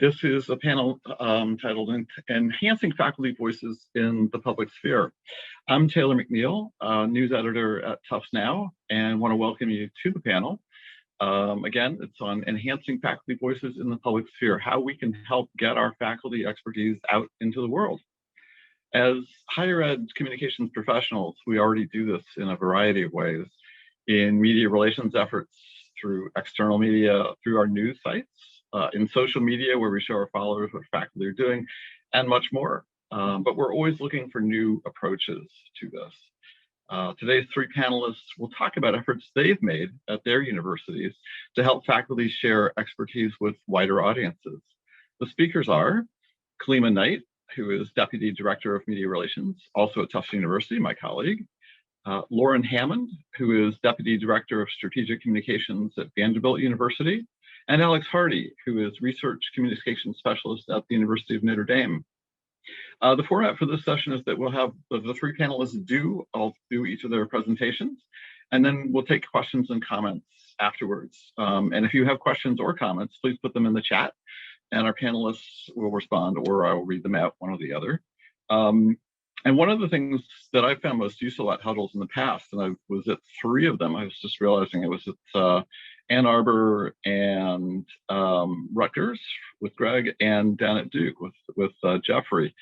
This is a panel titled Enhancing Faculty Voices in the Public Sphere. I'm Taylor McNeil, news editor at Tufts Now, and want to welcome you to the panel. Again, it's on enhancing faculty voices in the public sphere, how we can help get our faculty expertise out into the world. As higher ed communications professionals, we already do this in a variety of ways, in media relations efforts, through external media, through our news sites, in social media where we show our followers what faculty are doing, and much more. But we're always looking for new approaches to this. Today's three panelists will talk about efforts they've made at their universities to help faculty share expertise with wider audiences. The speakers are Kalimah Knight, who is Deputy Director of Media Relations, also at Tufts University, my colleague. Lauren Hammond, who is Deputy Director of Strategic Communications at Vanderbilt University, and Alex Hardy, who is Research Communications Specialist at the University of Notre Dame. The format for this session is that we'll have the three panelists I'll do each of their presentations, and then we'll take questions and comments afterwards. And if you have questions or comments, please put them in the chat, and our panelists will respond, or I will read them out, one or the other. And one of the things that I found most useful at huddles in the past, and I was at three of them, I was just realizing it was at Ann Arbor and Rutgers with Greg, and down at Duke with Jeffrey,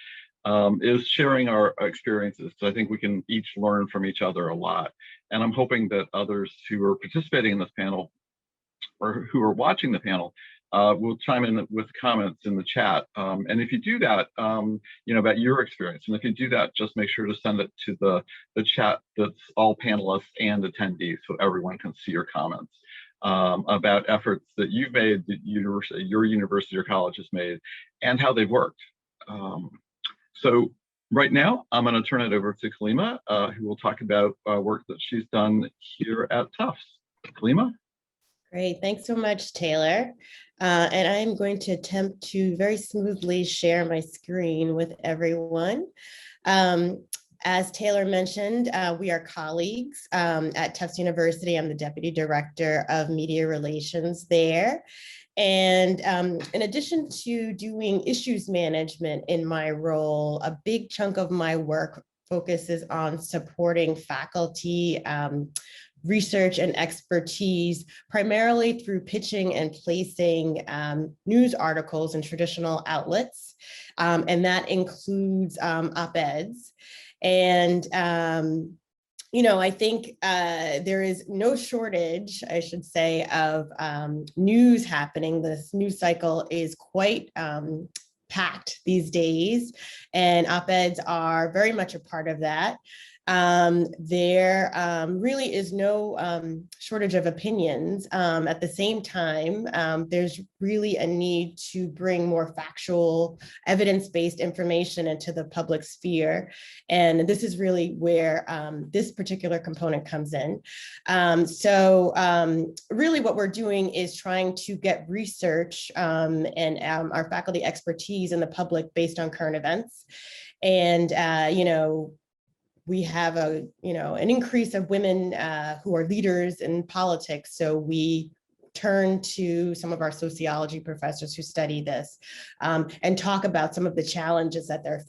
is sharing our experiences. So I think we can each learn from each other a lot. And I'm hoping that others who are participating in this panel or who are watching the panel will chime in with comments in the chat. And if you do that, about your experience, and if you do that, just make sure to send it to the chat that's all panelists and attendees, so everyone can see your comments about efforts that you've made, that your university or college has made, and how they've worked. So right now, I'm going to turn it over to Kalimah, who will talk about work that she's done here at Tufts. Kalimah? Great, thanks so much, Taylor. And I'm going to attempt to very smoothly share my screen with everyone. As Taylor mentioned, we are colleagues at Tufts University. I'm the Deputy Director of Media Relations there. And in addition to doing issues management in my role, a big chunk of my work focuses on supporting faculty research and expertise, primarily through pitching and placing news articles in traditional outlets. And that includes op-eds. And, I think there is no shortage, I should say, of news happening. This news cycle is quite packed these days, and op-eds are very much a part of that. There really is no shortage of opinions. At the same time, there's really a need to bring more factual, evidence-based information into the public sphere. And this is really where this particular component comes in. So really what we're doing is trying to get research and our faculty expertise in the public based on current events. And, we have an increase of women who are leaders in politics. So we turn to some of our sociology professors who study this and talk about some of the challenges that they're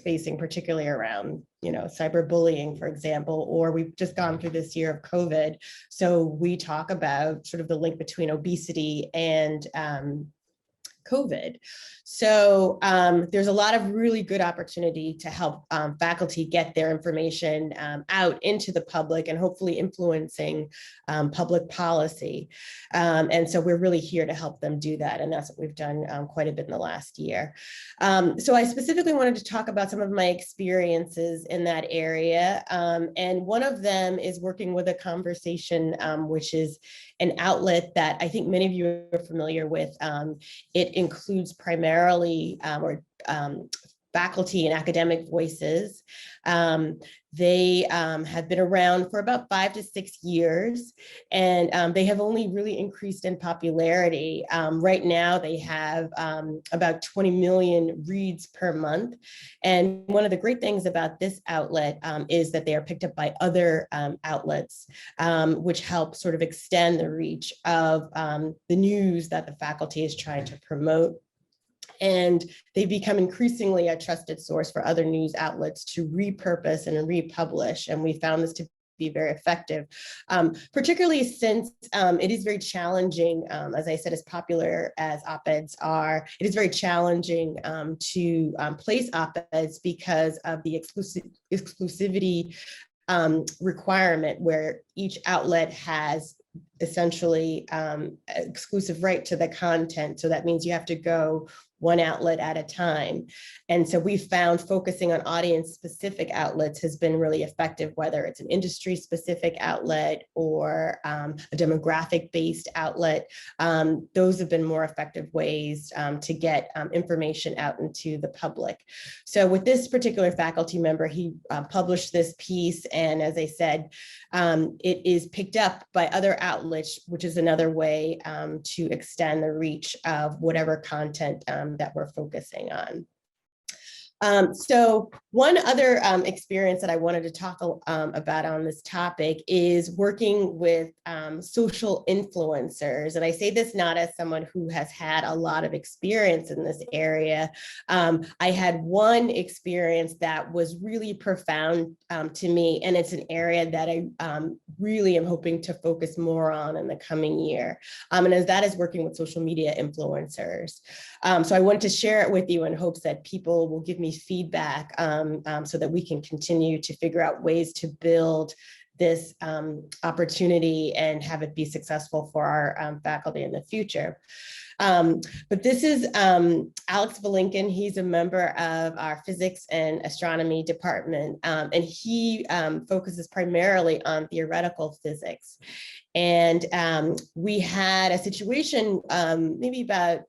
facing, particularly around, cyberbullying, for example, or we've just gone through this year of COVID. So we talk about sort of the link between obesity and COVID. So there's a lot of really good opportunity to help faculty get their information out into the public and hopefully influencing public policy. And so we're really here to help them do that. And that's what we've done quite a bit in the last year. So I specifically wanted to talk about some of my experiences in that area. And one of them is working with A Conversation, which is an outlet that I think many of you are familiar with. It includes primarily faculty and academic voices. They have been around for about 5 to 6 years, and they have only really increased in popularity. Right now, they have about 20 million reads per month. And one of the great things about this outlet is that they are picked up by other outlets, which help sort of extend the reach of the news that the faculty is trying to promote. And they become increasingly a trusted source for other news outlets to repurpose and republish. And we found this to be very effective, particularly since it is very challenging, as I said, as popular as op-eds are, it is very challenging to place op-eds because of the exclusivity requirement, where each outlet has essentially exclusive right to the content. So that means you have to go one outlet at a time. And so we found focusing on audience specific outlets has been really effective, whether it's an industry specific outlet or a demographic based outlet. Those have been more effective ways to get information out into the public. So with this particular faculty member, he published this piece, and as I said, it is picked up by other outlets, which is another way to extend the reach of whatever content that we're focusing on. So one other experience that I wanted to talk about on this topic is working with social influencers. And I say this not as someone who has had a lot of experience in this area. I had one experience that was really profound to me, and it's an area that I really am hoping to focus more on in the coming year. And as that is working with social media influencers. So I wanted to share it with you in hopes that people will give me feedback so that we can continue to figure out ways to build this opportunity and have it be successful for our faculty in the future. But this is Alex Valinkin. He's a member of our physics and astronomy department, and he focuses primarily on theoretical physics. And we had a situation maybe about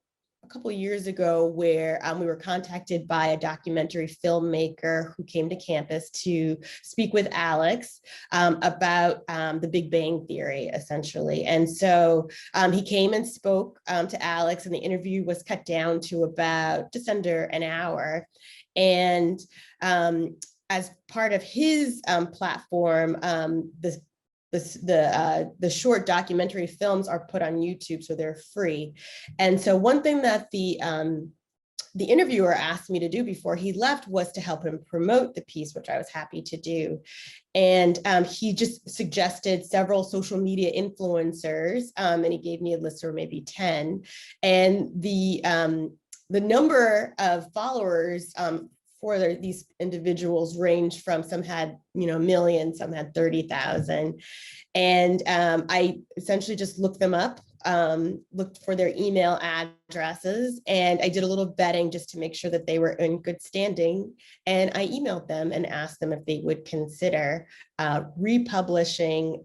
a couple of years ago where we were contacted by a documentary filmmaker who came to campus to speak with Alex about the Big Bang Theory, essentially. And so he came and spoke to Alex, and the interview was cut down to about just under an hour. And as part of his platform, the short documentary films are put on YouTube, so they're free. And so one thing that the interviewer asked me to do before he left was to help him promote the piece, which I was happy to do. And he just suggested several social media influencers, and he gave me a list of maybe 10. And the number of followers for these individuals ranged from, some had, a million, some had 30,000. And I essentially just looked them up, looked for their email addresses, and I did a little vetting just to make sure that they were in good standing. And I emailed them and asked them if they would consider republishing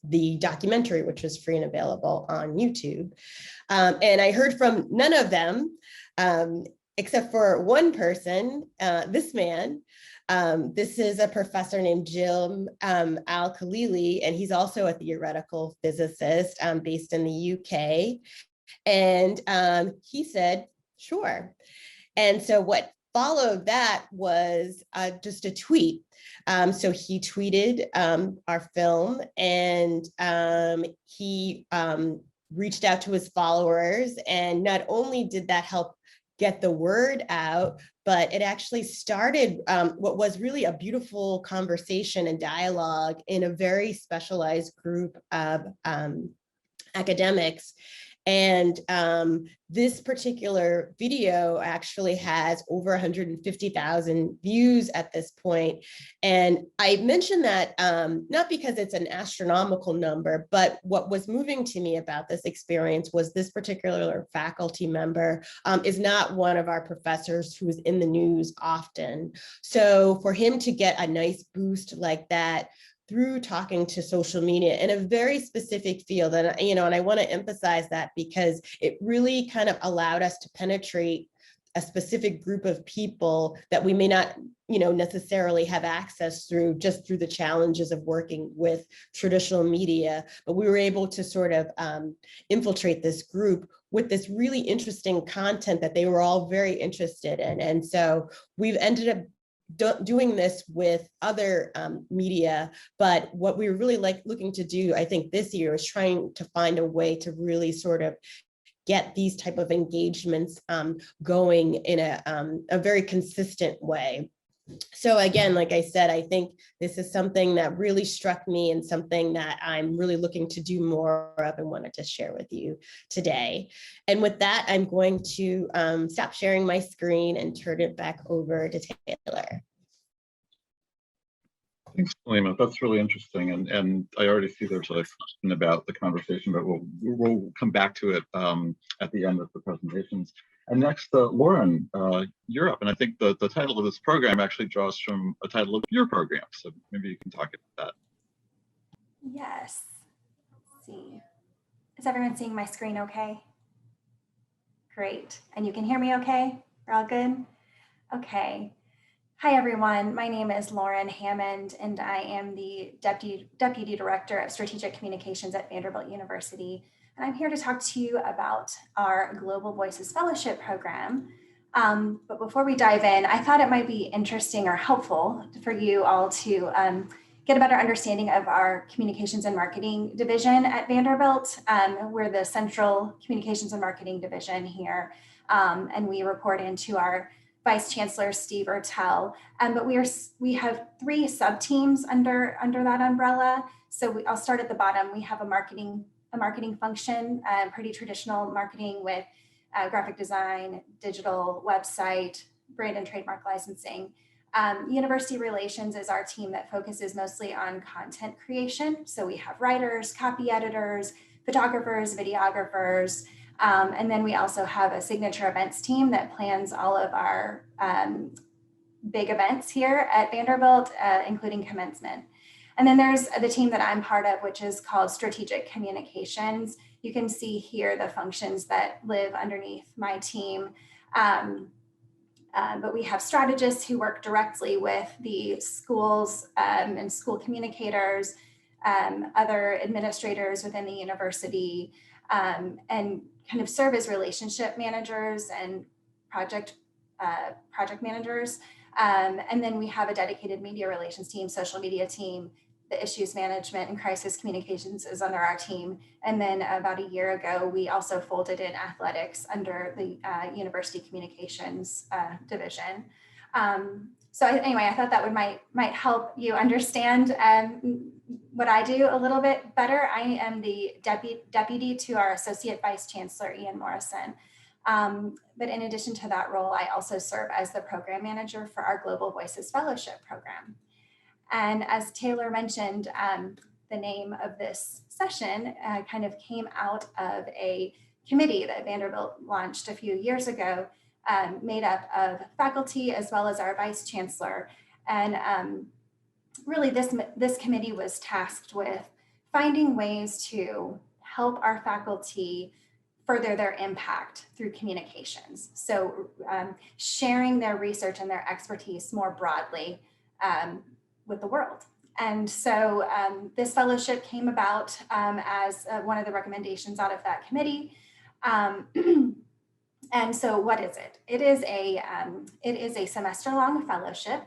the documentary, which was free and available on YouTube. And I heard from none of them, except for one person, this man. This is a professor named Jim Al-Khalili, and he's also a theoretical physicist based in the UK. And he said, sure. And so what followed that was just a tweet. So he tweeted our film, and he reached out to his followers. And not only did that help get the word out, but it actually started what was really a beautiful conversation and dialogue in a very specialized group of academics. And this particular video actually has over 150,000 views at this point. And I mentioned that not because it's an astronomical number, but what was moving to me about this experience was this particular faculty member is not one of our professors who is in the news often. So for him to get a nice boost like that through talking to social media in a very specific field. And, and I want to emphasize that because it really kind of allowed us to penetrate a specific group of people that we may not, necessarily have access through just through the challenges of working with traditional media. But we were able to sort of infiltrate this group with this really interesting content that they were all very interested in. And so we've ended up doing this with other media, but what we really looking to do, I think this year, is trying to find a way to really sort of get these type of engagements going in a very consistent way. So again, like I said, I think this is something that really struck me and something that I'm really looking to do more of and wanted to share with you today. And with that, I'm going to stop sharing my screen and turn it back over to Taylor. Thanks, Kalimah. That's really interesting, and I already see there's a question about the conversation, but we'll come back to it at the end of the presentations. And next, Lauren, you're up, and I think the title of this program actually draws from a title of your program, so maybe you can talk about that. Yes. Let's see. Is everyone seeing my screen okay? Great. And you can hear me okay? We're all good? Okay. Hi, everyone. My name is Lauren Hammond, and I am the Deputy Director of Strategic Communications at Vanderbilt University. And I'm here to talk to you about our Global Voices Fellowship Program. But before we dive in, I thought it might be interesting or helpful for you all to get a better understanding of our Communications and Marketing Division at Vanderbilt. We're the Central Communications and Marketing Division here, and we report into our Vice Chancellor Steve Ertel, but we have 3 sub-teams under that umbrella. So I'll start at the bottom. We have a marketing function, pretty traditional marketing with graphic design, digital website, brand and trademark licensing. University Relations is our team that focuses mostly on content creation. So we have writers, copy editors, photographers, videographers. And then we also have a signature events team that plans all of our big events here at Vanderbilt, including commencement. And then there's the team that I'm part of, which is called Strategic Communications. You can see here the functions that live underneath my team. But we have strategists who work directly with the schools and school communicators, other administrators within the university, and kind of serve as relationship managers and project managers. And then we have a dedicated media relations team, social media team, the issues management and crisis communications is under our team. And then about a year ago, we also folded in athletics under the university communications division. So anyway, I thought that might help you understand what I do a little bit better. I am the deputy to our Associate Vice Chancellor, Ian Morrison. But in addition to that role, I also serve as the program manager for our Global Voices Fellowship Program. And as Taylor mentioned, the name of this session kind of came out of a committee that Vanderbilt launched a few years ago, made up of faculty as well as our Vice Chancellor. And really this committee was tasked with finding ways to help our faculty further their impact through communications. So sharing their research and their expertise more broadly with the world. And so this fellowship came about as one of the recommendations out of that committee. And so what is it? It is a semester-long fellowship.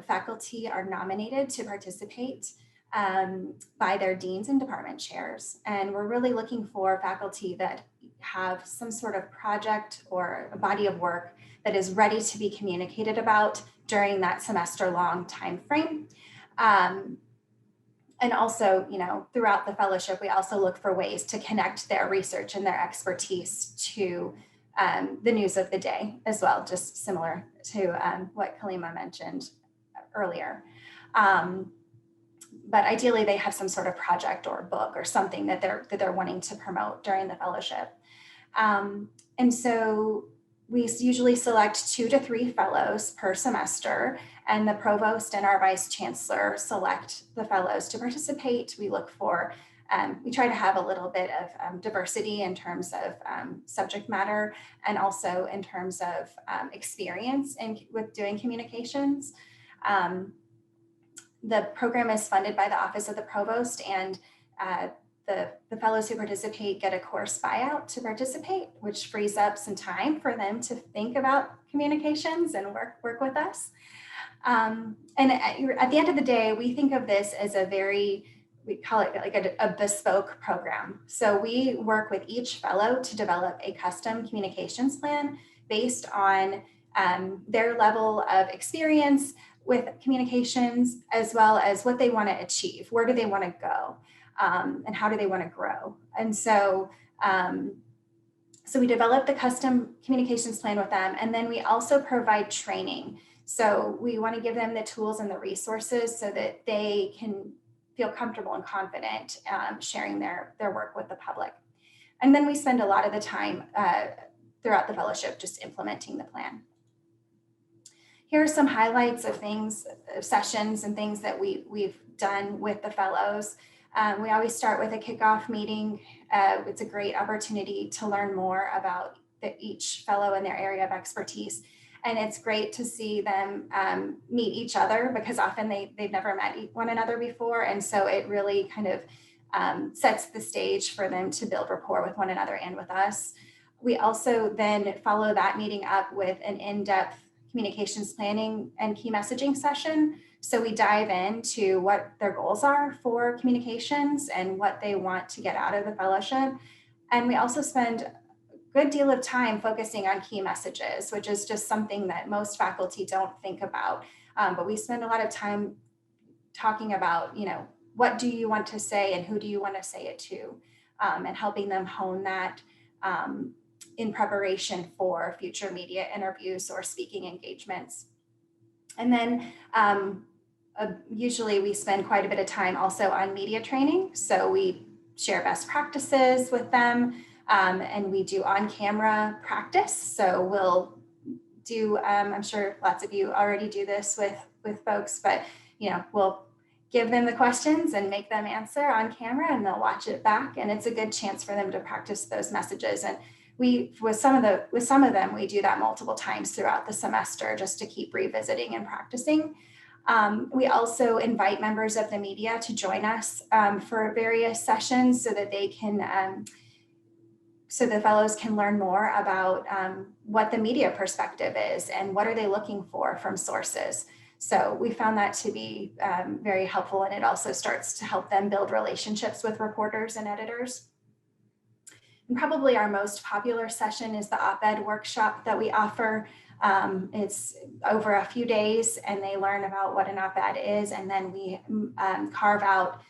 Faculty are nominated to participate by their deans and department chairs. And we're really looking for faculty that have some sort of project or a body of work that is ready to be communicated about during that semester-long time frame. And also, throughout the fellowship, we also look for ways to connect their research and their expertise to the news of the day as well, just similar to what Kalimah mentioned earlier. But ideally, they have some sort of project or book or something that they're wanting to promote during the fellowship. And so we usually select 2 to 3 fellows per semester, and the provost and our vice chancellor select the fellows to participate. We look for, we try to have a little bit of diversity in terms of subject matter and also in terms of experience with doing communications. The program is funded by the Office of the Provost, and the fellows who participate get a course buyout to participate, which frees up some time for them to think about communications and work with us. And at the end of the day, we think of this as a very we call it like a bespoke program. So we work with each fellow to develop a custom communications plan based on their level of experience with communications, as well as what they want to achieve. Where do they want to go? And how do they want to grow? And so, so we develop the custom communications plan with them. And then we also provide training. So we want to give them the tools and the resources so that they can feel comfortable and confident sharing their work with the public. And then we spend a lot of the time throughout the fellowship just implementing the plan. Here are some highlights of things, sessions and things that we've done with the fellows. We always start with a kickoff meeting. It's a great opportunity to learn more about each fellow in their area of expertise. And it's great to see them meet each other, because often they've never met one another before. And so it really kind of sets the stage for them to build rapport with one another and with us. We also then follow that meeting up with an in-depth communications planning and key messaging session. So we dive into what their goals are for communications and what they want to get out of the fellowship. And we also spend a good deal of time focusing on key messages, which is just something that most faculty don't think about. But we spend a lot of time talking about, what do you want to say and who do you want to say it to, and helping them hone that in preparation for future media interviews or speaking engagements. And then usually we spend quite a bit of time also on media training. So we share best practices with them, and we do on-camera practice. So we'll do, I'm sure lots of you already do this with folks, but we'll give them the questions and make them answer on camera, and they'll watch it back. And it's a good chance for them to practice those messages. And with some of them, we do that multiple times throughout the semester just to keep revisiting and practicing. We also invite members of the media to join us for various sessions so that they can, so the fellows can learn more about what the media perspective is and what are they looking for from sources. So we found that to be very helpful, and it also starts to help them build relationships with reporters and editors. And probably our most popular session is the op-ed workshop that we offer. It's over a few days, and they learn about what an op-ed is, and then we carve out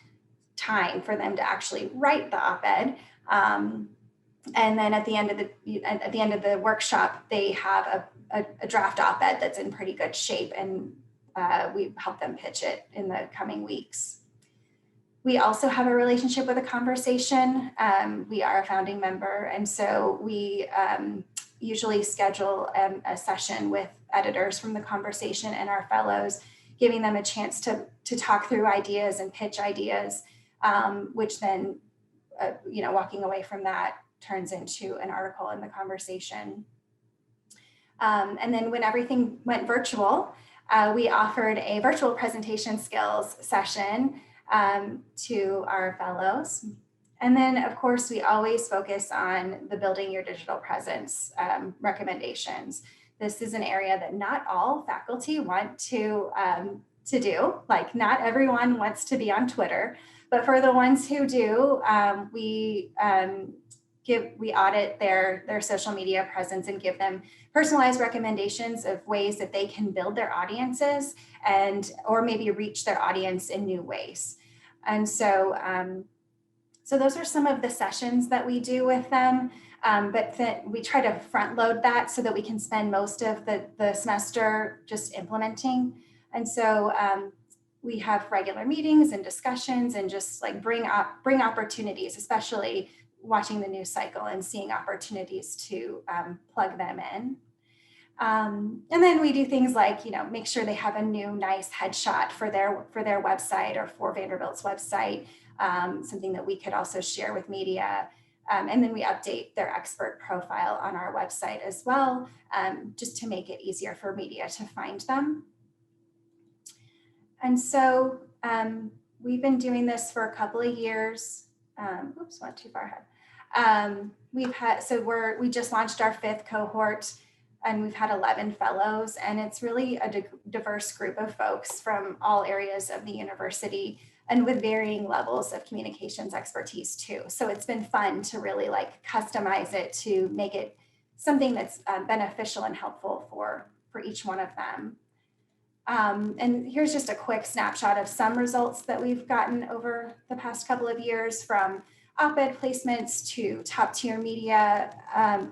time for them to actually write the op-ed. And then at the end of the workshop, they have a draft op-ed that's in pretty good shape, and we help them pitch it in the coming weeks. We also have a relationship with A Conversation. We are a founding member, and so we usually schedule a session with editors from The Conversation and our fellows, giving them a chance to talk through ideas and pitch ideas, which then, walking away from that turns into an article in The Conversation. And then when everything went virtual, we offered a virtual presentation skills session to our fellows. And then, of course, we always focus on the building your digital presence recommendations. This is an area that not all faculty want to do. Like, not everyone wants to be on Twitter, but for the ones who do, we audit their social media presence and give them personalized recommendations of ways that they can build their audiences or maybe reach their audience in new ways. And so, so those are some of the sessions that we do with them, but we try to front load that so that we can spend most of the semester just implementing. And so we have regular meetings and discussions and just like bring opportunities, especially watching the news cycle and seeing opportunities to plug them in. And then we do things like, make sure they have a new nice headshot for their website or for Vanderbilt's website, something that we could also share with media. And then we update their expert profile on our website as well, just to make it easier for media to find them. And so we've been doing this for a couple of years. Oops, went too far ahead. We just launched our 5th cohort, and we've had 11 fellows, and it's really a diverse group of folks from all areas of the university. and with varying levels of communications expertise too. So it's been fun to really like customize it to make it something that's beneficial and helpful for each one of them. And here's just a quick snapshot of some results that we've gotten over the past couple of years, from op-ed placements to top tier media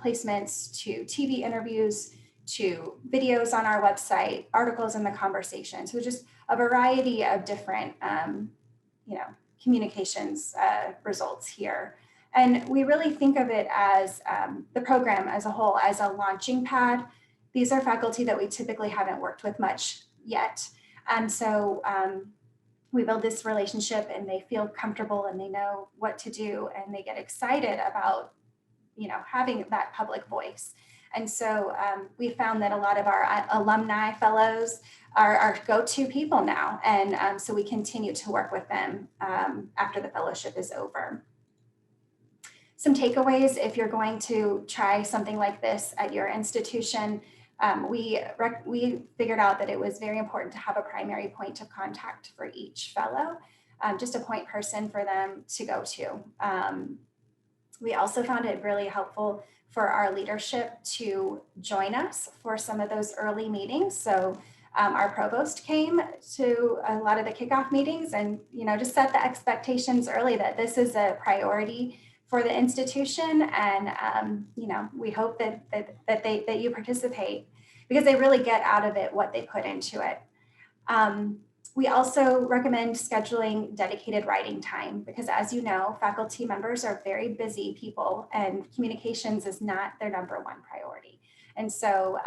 placements to TV interviews to videos on our website, articles in the conversation. So just a variety of different communications results here. And we really think of it as the program as a whole as a launching pad. These are faculty that we typically haven't worked with much yet. And so we build this relationship and they feel comfortable and they know what to do and they get excited about, having that public voice. And so we found that a lot of our alumni fellows are our go-to people now. And so we continue to work with them after the fellowship is over. Some takeaways if you're going to try something like this at your institution. We figured out that it was very important to have a primary point of contact for each fellow, just a point person for them to go to. We also found it really helpful for our leadership to join us for some of those early meetings. So our provost came to a lot of the kickoff meetings and, just set the expectations early that this is a priority for the institution. And, we hope that you participate because they really get out of it what they put into it. We also recommend scheduling dedicated writing time because, as you know, faculty members are very busy people and communications is not their number one priority. And so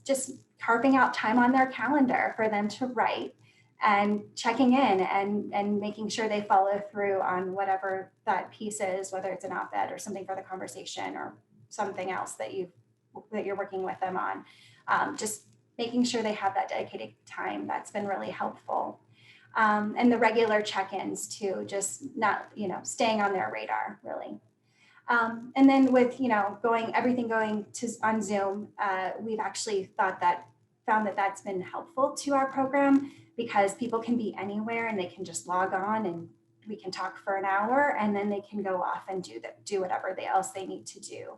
just carving out time on their calendar for them to write and checking in and making sure they follow through on whatever that piece is, whether it's an op-ed or something for the conversation or something else that you're working with them on. Just making sure they have that dedicated time. That's been really helpful. And the regular check-ins too, just not, staying on their radar really. And then with, everything going on Zoom, we've actually found that that's been helpful to our program because people can be anywhere and they can just log on and we can talk for an hour and then they can go off and do whatever else they need to do.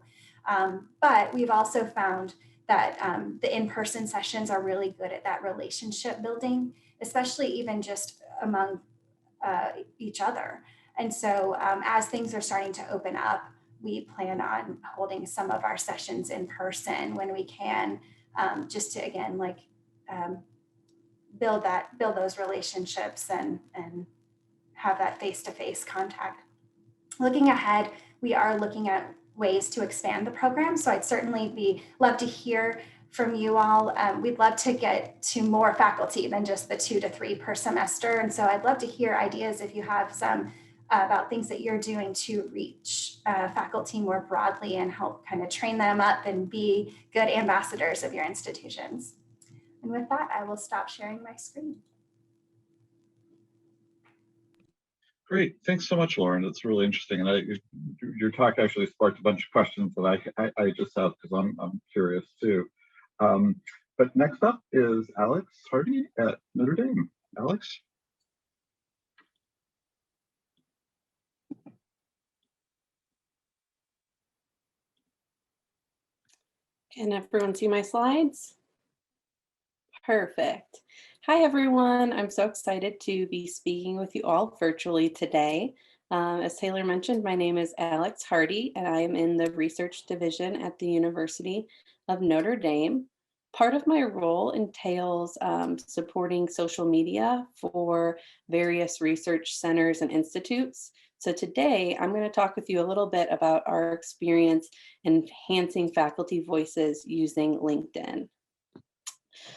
But we've also found that the in-person sessions are really good at that relationship building, especially even just among each other. And so as things are starting to open up, we plan on holding some of our sessions in person when we can, just to, again, build those relationships and have that face-to-face contact. Looking ahead, we are looking at ways to expand the program. So I'd certainly love to hear from you all. We'd love to get to more faculty than just the 2 to 3 per semester. And so I'd love to hear ideas if you have some about things that you're doing to reach faculty more broadly and help kind of train them up and be good ambassadors of your institutions. And with that, I will stop sharing my screen. Great, thanks so much, Lauren. It's really interesting, and your talk actually sparked a bunch of questions that I just have because I'm curious too. But next up is Alex Hardy at Notre Dame. Alex. Can everyone see my slides? Perfect. Hi, everyone. I'm so excited to be speaking with you all virtually today. As Taylor mentioned, my name is Alex Hardy, and I am in the research division at the University of Notre Dame. Part of my role entails supporting social media for various research centers and institutes. So today, I'm going to talk with you a little bit about our experience enhancing faculty voices using LinkedIn.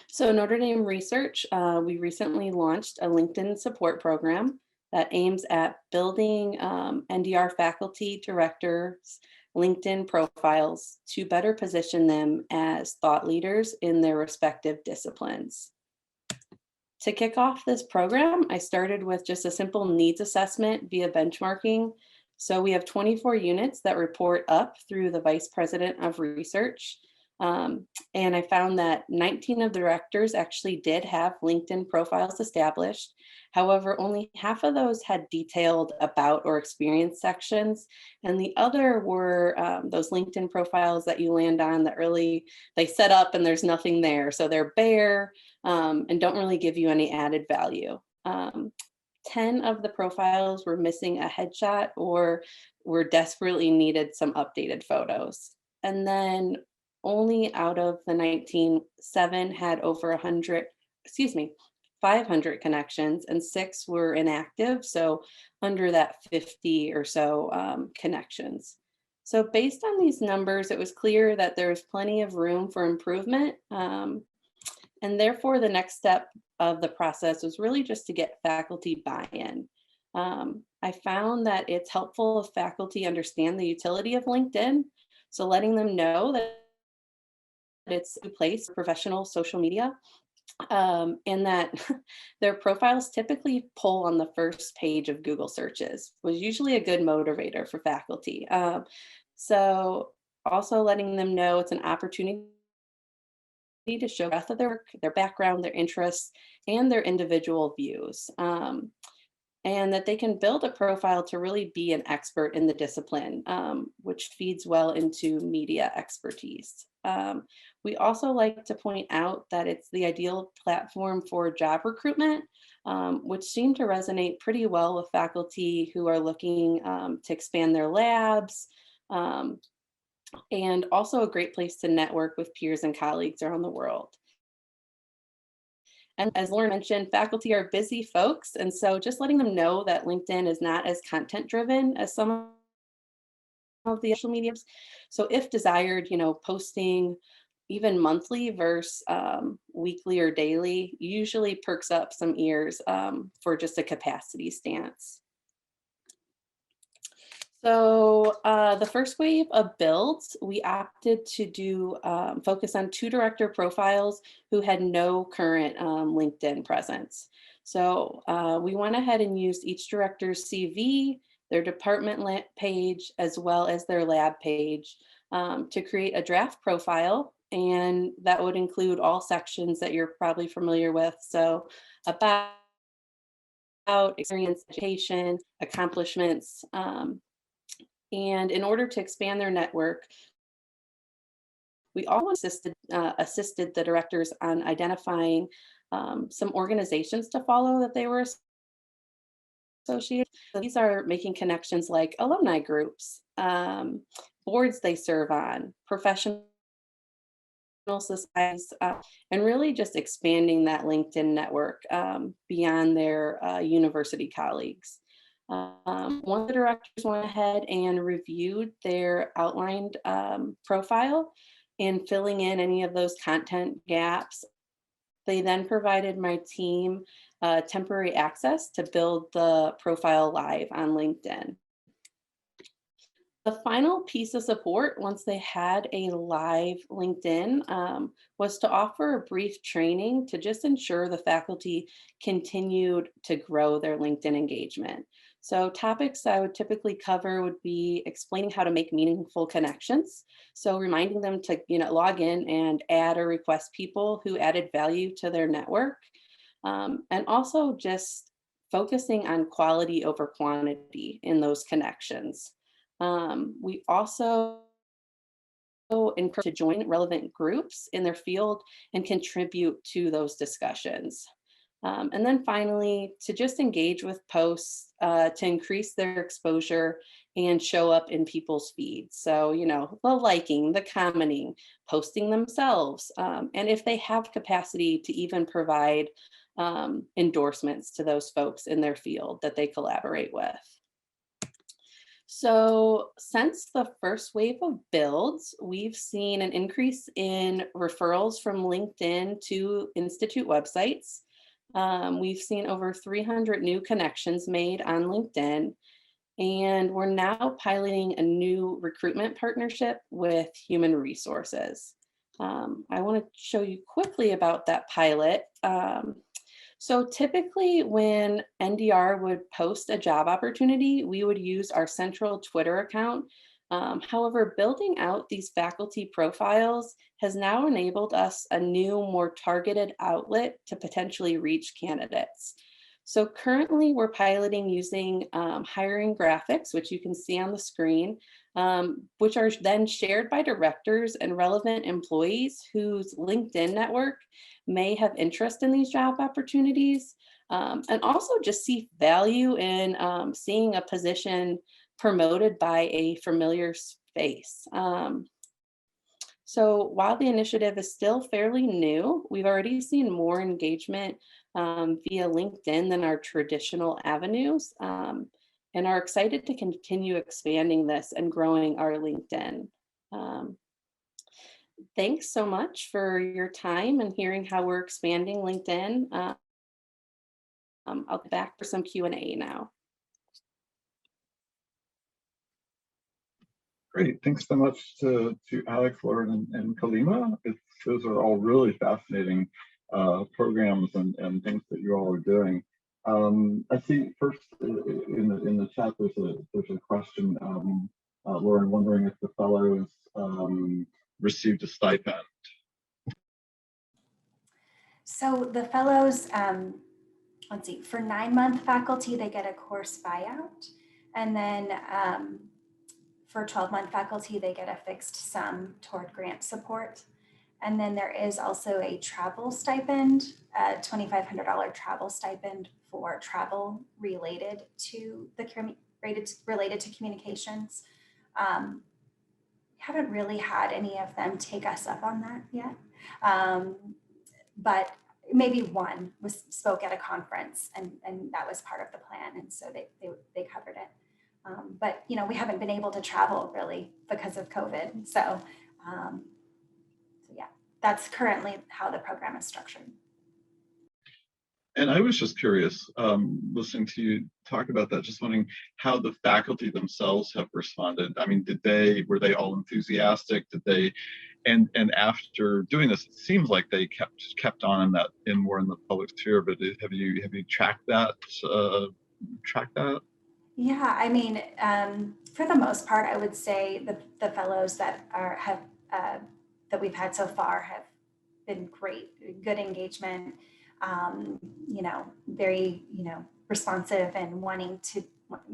So Notre Dame Research, we recently launched a LinkedIn support program that aims at building NDR faculty directors' LinkedIn profiles to better position them as thought leaders in their respective disciplines. To kick off this program, I started with just a simple needs assessment via benchmarking. So we have 24 units that report up through the Vice President of Research. And I found that 19 of the directors actually did have LinkedIn profiles established. However, only half of those had detailed about or experience sections. And the other were those LinkedIn profiles that you land on they set up and there's nothing there. So they're bare and don't really give you any added value. 10 of the profiles were missing a headshot or were desperately needed some updated photos. And then only out of the 19, 7 had over 500 connections, and 6 were inactive, so under that 50 or so connections. So based on these numbers, it was clear that there was plenty of room for improvement. And therefore, the next step of the process was really just to get faculty buy-in. I found that it's helpful if faculty understand the utility of LinkedIn. So letting them know that it's a place for professional social media, and that their profiles typically pull on the first page of Google searches was usually a good motivator for faculty. So also letting them know it's an opportunity to show breadth of their work, their background, their interests, and their individual views. And that they can build a profile to really be an expert in the discipline, which feeds well into media expertise. We also like to point out that it's the ideal platform for job recruitment, which seemed to resonate pretty well with faculty who are looking to expand their labs, and also a great place to network with peers and colleagues around the world. And as Lauren mentioned, faculty are busy folks. And so just letting them know that LinkedIn is not as content driven as some of the social medias. So if desired, posting even monthly versus weekly or daily usually perks up some ears for just a capacity stance. So the first wave of builds, we opted to do focus on 2 director profiles who had no current LinkedIn presence. So we went ahead and used each director's CV, their department page, as well as their lab page to create a draft profile. And that would include all sections that you're probably familiar with. So about experience, education, accomplishments, and in order to expand their network, we also assisted the directors on identifying some organizations to follow that they were associated. So these are making connections like alumni groups, boards they serve on, professional societies, and really just expanding that LinkedIn network beyond their university colleagues. One of the directors went ahead and reviewed their outlined profile and filling in any of those content gaps. They then provided my team temporary access to build the profile live on LinkedIn. The final piece of support, once they had a live LinkedIn, was to offer a brief training to just ensure the faculty continued to grow their LinkedIn engagement. So topics I would typically cover would be explaining how to make meaningful connections. So reminding them to log in and add or request people who added value to their network. And also just focusing on quality over quantity in those connections. We also encourage to join relevant groups in their field and contribute to those discussions. And then finally, to just engage with posts to increase their exposure and show up in people's feeds. So, the liking, the commenting, posting themselves, and if they have capacity to even provide endorsements to those folks in their field that they collaborate with. So since the first wave of builds, we've seen an increase in referrals from LinkedIn to Institute websites. We've seen over 300 new connections made on LinkedIn, and we're now piloting a new recruitment partnership with Human Resources. I want to show you quickly about that pilot. So typically when NDR would post a job opportunity, we would use our central Twitter account However, building out these faculty profiles has now enabled us a new, more targeted outlet to potentially reach candidates. So currently we're piloting using hiring graphics, which you can see on the screen, which are then shared by directors and relevant employees whose LinkedIn network may have interest in these job opportunities, and also just see value in seeing a position promoted by a familiar face. So while the initiative is still fairly new, we've already seen more engagement via LinkedIn than our traditional avenues, and are excited to continue expanding this and growing our LinkedIn. Thanks so much for your time and hearing how we're expanding LinkedIn. I'll be back for some Q&A now. Great, thanks so much to Alex, Lauren, and Kalimah. Those are all really fascinating programs and things that you all are doing. I see first in the chat there's a question, Lauren, wondering if the fellows received a stipend. So the fellows, let's see, for 9-month faculty, they get a course buyout. And then for 12-month faculty, they get a fixed sum toward grant support. And then there is also a travel stipend, a $2,500 travel stipend for travel related to communications. Haven't really had any of them take us up on that yet, but maybe one spoke at a conference, and that was part of the plan, and so they covered it. But you know, we haven't been able to travel really because of COVID, so yeah, that's currently how the program is structured. And I was just curious, listening to you talk about that, just wondering how the faculty themselves have responded. I mean, were they all enthusiastic? Did they, and after doing this, it seems like they kept on more in the public sphere. But have you tracked that? Yeah, I mean, for the most part, I would say the fellows that that we've had so far have been great, good engagement. You know, very, you know, responsive and wanting to,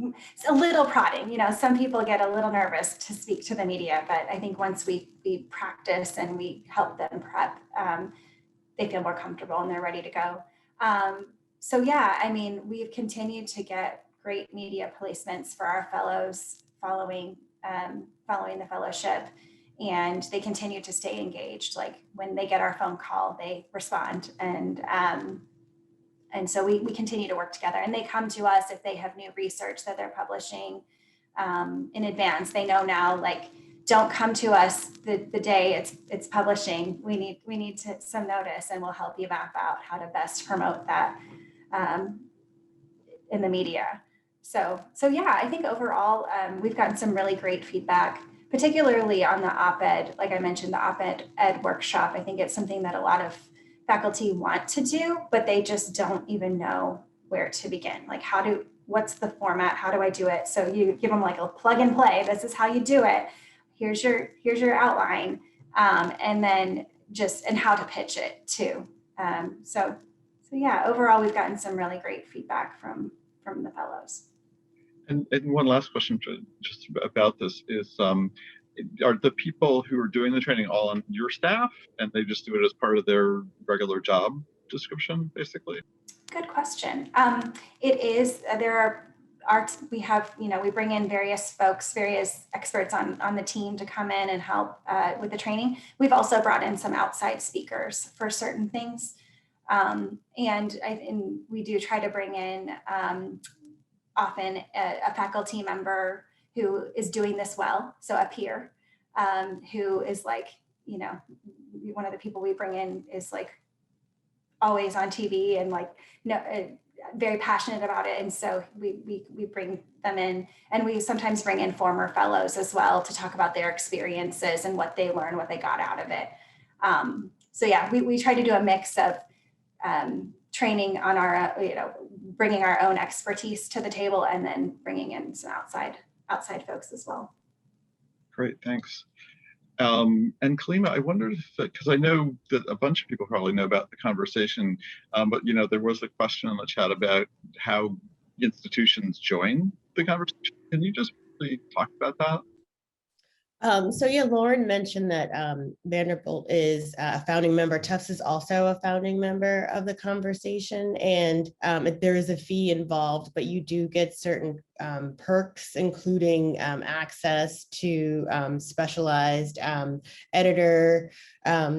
it's a little prodding, you know, some people get a little nervous to speak to the media, but I think once we practice and we help them prep, they feel more comfortable and they're ready to go. So yeah, I mean, we've continued to get great media placements for our fellows following the fellowship. And they continue to stay engaged. Like when they get our phone call, they respond. And so we continue to work together, and they come to us if they have new research that they're publishing in advance. They know now, like, don't come to us the day it's publishing. We need some notice, and we'll help you map out how to best promote that in the media. So yeah, I think overall we've gotten some really great feedback, particularly on the op-ed. Like I mentioned, the op-ed workshop. I think it's something that a lot of faculty want to do, but they just don't even know where to begin. Like what's the format? How do I do it? So you give them like a plug and play. This is how you do it. Here's your outline. And then and how to pitch it too. So yeah, overall, we've gotten some really great feedback from the fellows. And one last question just about this is, are the people who are doing the training all on your staff, and they just do it as part of their regular job description, basically? Good question. It is, we have, you know, we bring in various experts on the team to come in and help with the training. We've also brought in some outside speakers for certain things. And we do try to bring in often a faculty member who is doing this well, so a peer, who is like, you know, one of the people we bring in is like always on TV and like, you know, very passionate about it. And so we bring them in, and we sometimes bring in former fellows as well to talk about their experiences and what they learned, what they got out of it. So yeah, we try to do a mix of training on our, you know, bringing our own expertise to the table, and then bringing in some outside folks as well. Great, thanks. And Kalimah, I wondered if, because I know that a bunch of people probably know about the conversation, but there was a question in the chat about how institutions join the conversation. Can you just really talk about that? So yeah, Lauren mentioned that Vanderbilt is a founding member. Tufts is also a founding member of the conversation, and there is a fee involved, but you do get certain perks, including access to specialized editor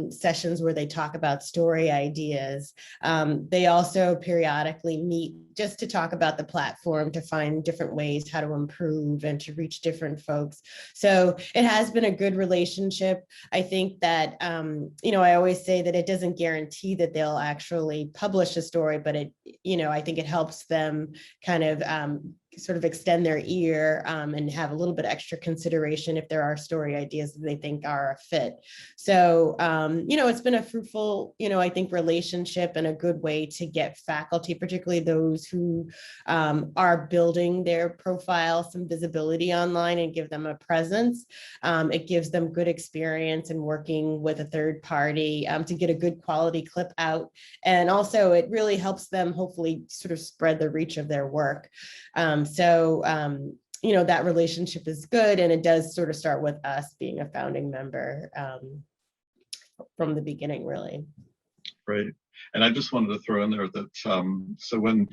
sessions where they talk about story ideas. They also periodically meet just to talk about the platform, to find different ways how to improve and to reach different folks. So it has been a good relationship. I think that, I always say that it doesn't guarantee that they'll actually publish a story, but I think it helps them kind of sort of extend their ear and have a little bit extra consideration if there are story ideas that they think are a fit. So, it's been a fruitful, I think, relationship and a good way to get faculty, particularly those who are building their profile, some visibility online and give them a presence. It gives them good experience in working with a third party to get a good quality clip out. And also it really helps them hopefully sort of spread the reach of their work. That relationship is good, and it does sort of start with us being a founding member from the beginning, really. Right. And I just wanted to throw in there that so when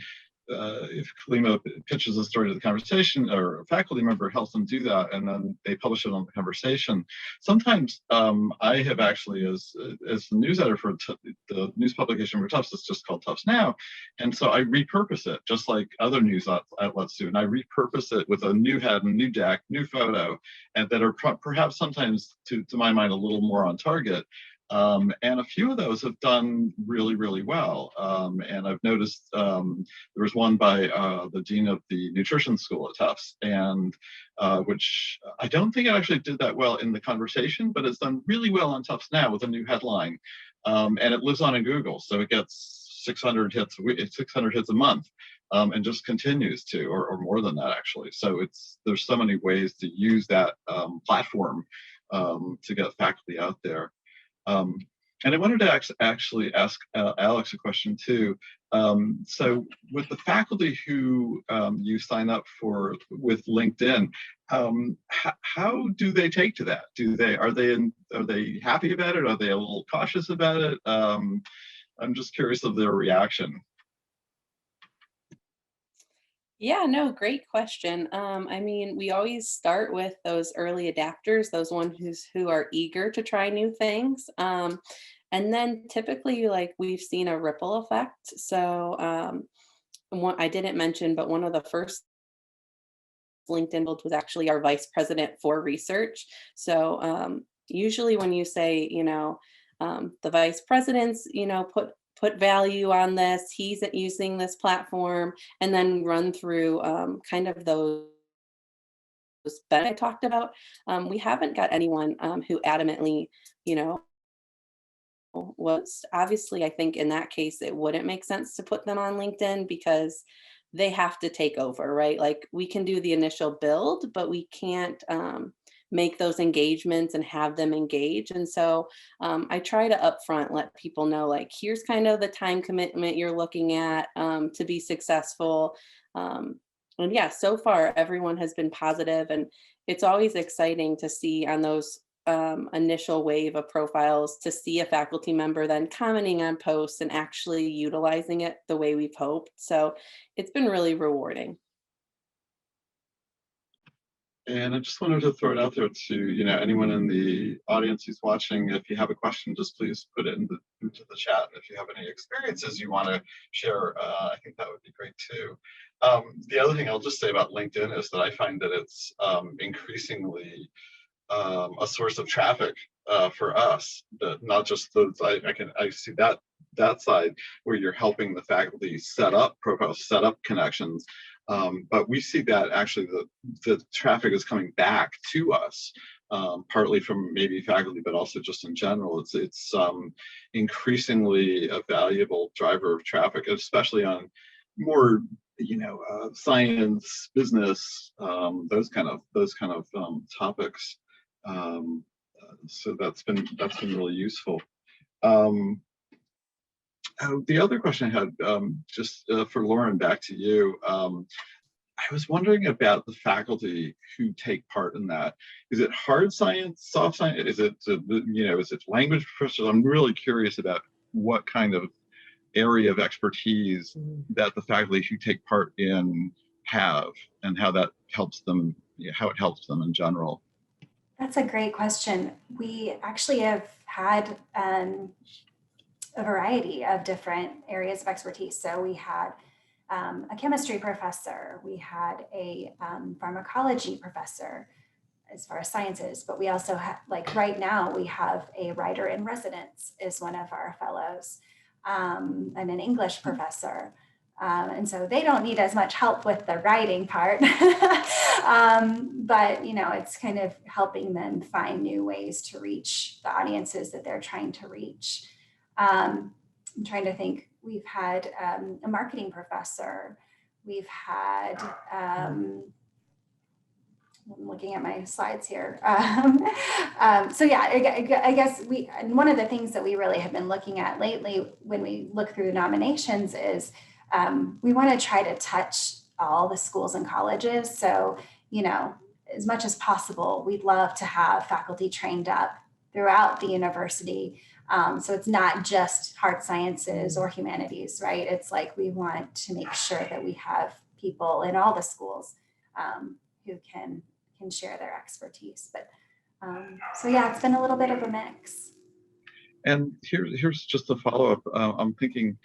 if Kalimah pitches a story to the conversation, or a faculty member helps them do that, and then they publish it on the conversation, sometimes I have actually, as the news editor for the news publication for Tufts, it's just called Tufts Now, and so I repurpose it just like other news outlets do, and I repurpose it with a new head, and new deck, new photo, and that are perhaps sometimes, to my mind, a little more on target. And a few of those have done really, really well. And I've noticed there was one by the dean of the nutrition school at Tufts, and which I don't think it actually did that well in the conversation, but it's done really well on Tufts Now with a new headline. And it lives on in Google, so it gets 600 hits a month, and just continues to, or more than that actually. So there's so many ways to use that platform to get faculty out there. And I wanted to actually ask Alex a question too. So with the faculty who you sign up with LinkedIn, how do they take to that? Are they happy about it? Are they a little cautious about it? I'm just curious of their reaction. Yeah, no, great question. We always start with those early adapters, those ones who are eager to try new things. And then typically, like, we've seen a ripple effect. So I didn't mention, but one of the first LinkedIn build was actually our vice president for research. So usually when you say, the vice president's, put value on this, he's using this platform, and then run through kind of those that I talked about. We haven't got anyone who adamantly, was obviously, I think in that case, it wouldn't make sense to put them on LinkedIn because they have to take over, right? Like, we can do the initial build, but we can't make those engagements and have them engage. And so I try to upfront let people know, like, here's kind of the time commitment you're looking at to be successful. And yeah, so far everyone has been positive, and it's always exciting to see on those initial wave of profiles to see a faculty member then commenting on posts and actually utilizing it the way we've hoped. So it's been really rewarding. And I just wanted to throw it out there to anyone in the audience who's watching. If you have a question, just please put it into the chat. And if you have any experiences you want to share, I think that would be great too. The other thing I'll just say about LinkedIn is that I find that it's increasingly a source of traffic for us. That not just those. I see that side where you're helping the faculty set up profiles, set up connections. But we see that actually the traffic is coming back to us, partly from maybe faculty, but also just in general. It's increasingly a valuable driver of traffic, especially on more science, business, those kind of topics. So that's been really useful. The other question I had, just for Lauren, back to you. I was wondering about the faculty who take part in that. Is it hard science, soft science? Is it, is it language professors? I'm really curious about what kind of area of expertise that the faculty who take part in have, and how that helps them, how it helps them in general. That's a great question. We actually have had a variety of different areas of expertise. So we had a chemistry professor, we had a pharmacology professor as far as sciences, but we also have, like right now, we have a writer in residence is one of our fellows, and an English professor. And so they don't need as much help with the writing part, but it's kind of helping them find new ways to reach the audiences that they're trying to reach. I'm trying to think. We've had a marketing professor. We've had, I'm looking at my slides here. So yeah, I guess one of the things that we really have been looking at lately when we look through the nominations is we want to try to touch all the schools and colleges. So, as much as possible, we'd love to have faculty trained up throughout the university. So it's not just hard sciences or humanities, right? It's like we want to make sure that we have people in all the schools who can share their expertise. But so yeah, it's been a little bit of a mix. And here's just a follow-up. I'm thinking,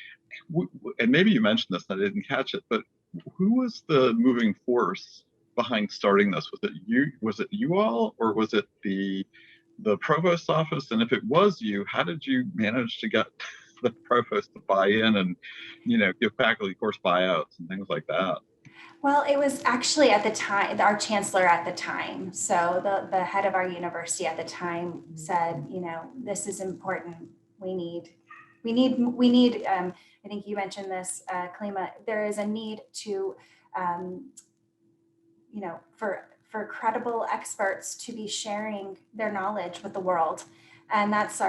and maybe you mentioned this and I didn't catch it, but who was the moving force behind starting this? Was it you all, or was it the provost's office? And if it was you, how did you manage to get the provost to buy in and give faculty course buyouts and things like that? Well, it was actually at the time, our chancellor at the time. So the head of our university at the time said, this is important. We need, I think you mentioned this, Kalimah, there is a need to, for credible experts to be sharing their knowledge with the world. And that's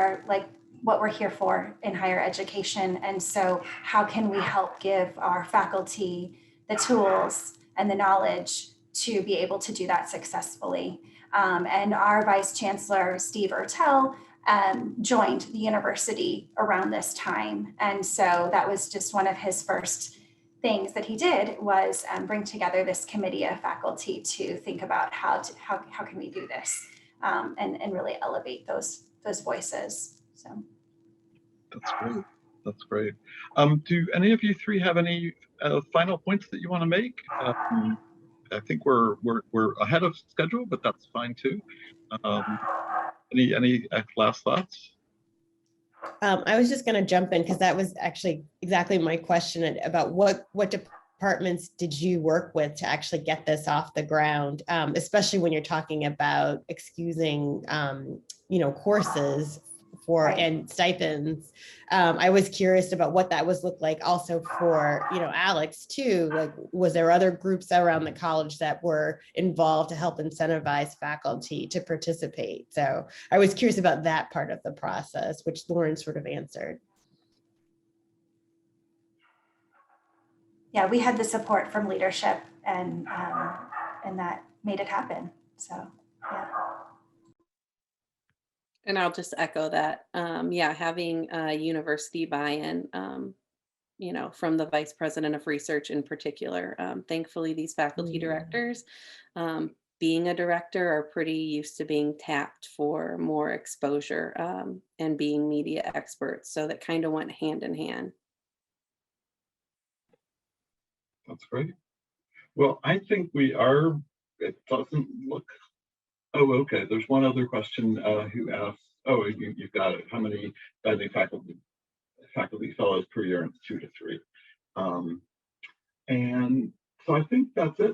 what we're here for in higher education. And so how can we help give our faculty the tools and the knowledge to be able to do that successfully? And our Vice Chancellor, Steve Ertel, joined the university around this time. And so that was just one of his first things that he did was bring together this committee of faculty to think about how can we do this and really elevate those voices. So that's great. Do any of you three have any final points that you want to make? I think we're ahead of schedule, but that's fine too. Any last thoughts? I was just going to jump in because that was actually exactly my question about what departments did you work with to actually get this off the ground, especially when you're talking about excusing, courses for and stipends. I was curious about what that was look like also for, Alex too. Like, was there other groups around the college that were involved to help incentivize faculty to participate? So I was curious about that part of the process, which Lauren sort of answered. Yeah, we had the support from leadership and that made it happen. So, yeah. And I'll just echo that. Having a university buy-in, from the vice president of research in particular. Thankfully, these faculty directors, being a director, are pretty used to being tapped for more exposure and being media experts. So that kind of went hand in hand. That's great. Well, I think we are. It doesn't look. Oh, okay. There's one other question who asks, you've got it. How many faculty fellows per year? And it's 2 to 3. And so I think that's it.